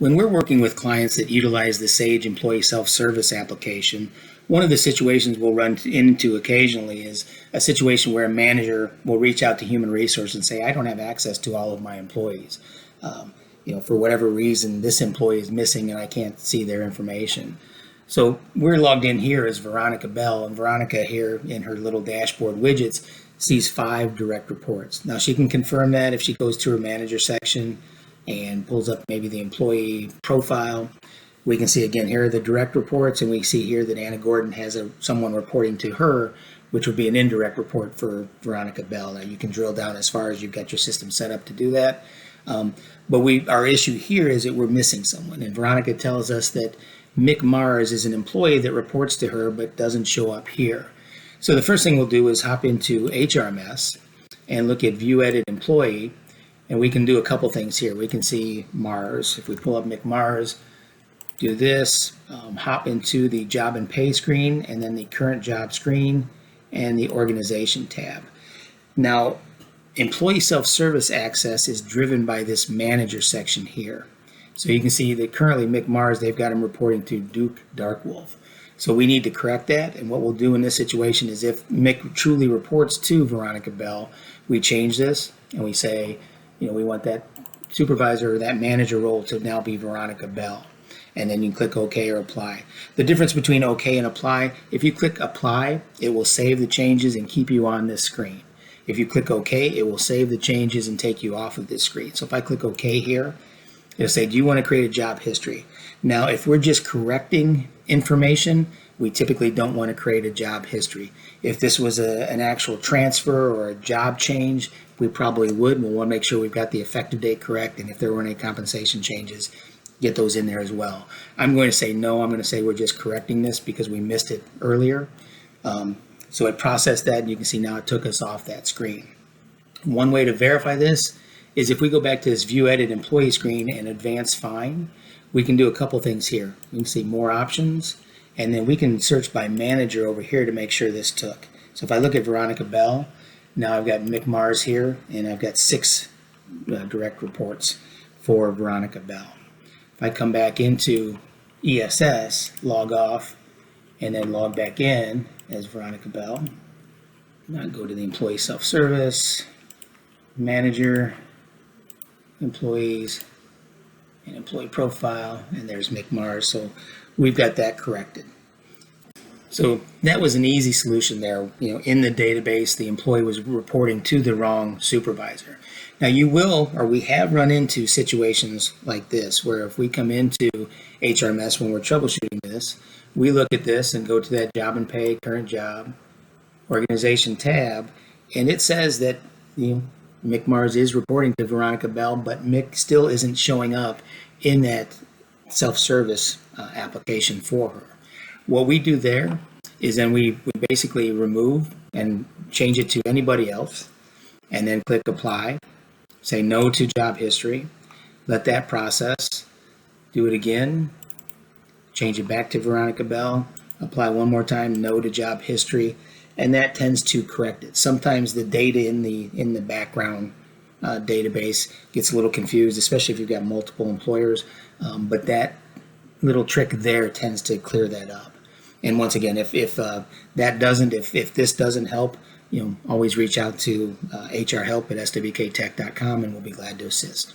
When we're working with clients that utilize the Sage Employee Self-Service application, one of the situations we'll run into occasionally is a situation where a manager will reach out to human resources and say, I don't have access to all of my employees. For whatever reason, this employee is missing and I can't see their information. So we're logged in here as Veronica Bell, and Veronica here in her little dashboard widgets sees 5 direct reports. Now she can confirm that if she goes to her manager section and pulls up maybe the employee profile. We can see again here are the direct reports, and we see here that Anna Gordon has someone reporting to her, which would be an indirect report for Veronica Bell. Now you can drill down as far as you've got your system set up to do that. But our issue here is that we're missing someone, and Veronica tells us that Mick Mars is an employee that reports to her but doesn't show up here. So the first thing we'll do is hop into HRMS and look at View Edit Employee, and we can do a couple things here. We can see Mars. If we pull up Mick Mars, do this, hop into the Job and Pay screen, and then the Current Job screen, and the Organization tab. Now, Employee Self-Service access is driven by this Manager section here. So you can see that currently Mick Mars, they've got him reporting to Duke Darkwolf. So we need to correct that, and what we'll do in this situation is if Mick truly reports to Veronica Bell, we change this and we say, we want that supervisor or that manager role to now be Veronica Bell. And then you can click OK or Apply. The difference between OK and Apply, if you click Apply, it will save the changes and keep you on this screen. If you click OK, it will save the changes and take you off of this screen. So if I click OK here, it'll say, do you want to create a job history? Now, if we're just correcting information, we typically don't want to create a job history. If this was an actual transfer or a job change, we probably would. We'll want to make sure we've got the effective date correct, and if there were any compensation changes, get those in there as well. I'm going to say no. I'm going to say we're just correcting this because we missed it earlier. So it processed that, and you can see now it took us off that screen. One way to verify this is if we go back to this View Edit Employee screen and Advanced Find, we can do a couple things here. We can see more options, and then we can search by manager over here to make sure this took. So if I look at Veronica Bell, now I've got Mick Mars here, and I've got 6 direct reports for Veronica Bell. If I come back into ESS, log off, and then log back in as Veronica Bell, now go to the Employee Self-Service, Manager, Employees, and Employee Profile, and there's Mick Mars. So we've got that corrected. So that was an easy solution there. In the database, the employee was reporting to the wrong supervisor. Now we have run into situations like this, where if we come into HRMS when we're troubleshooting this, we look at this and go to that Job and Pay, Current Job, Organization tab, and it says that Mick Mars is reporting to Veronica Bell, but Mick still isn't showing up in that self-service application for her. What we do there is then we basically remove and change it to anybody else, and then click Apply, say no to job history, let that process, do it again, change it back to Veronica Bell, apply one more time, no to job history, and that tends to correct it. Sometimes the data in the background database gets a little confused, especially if you've got multiple employers, but that little trick there tends to clear that up. And once again, if this doesn't help, always reach out to hrhelp@swktech.com, and we'll be glad to assist.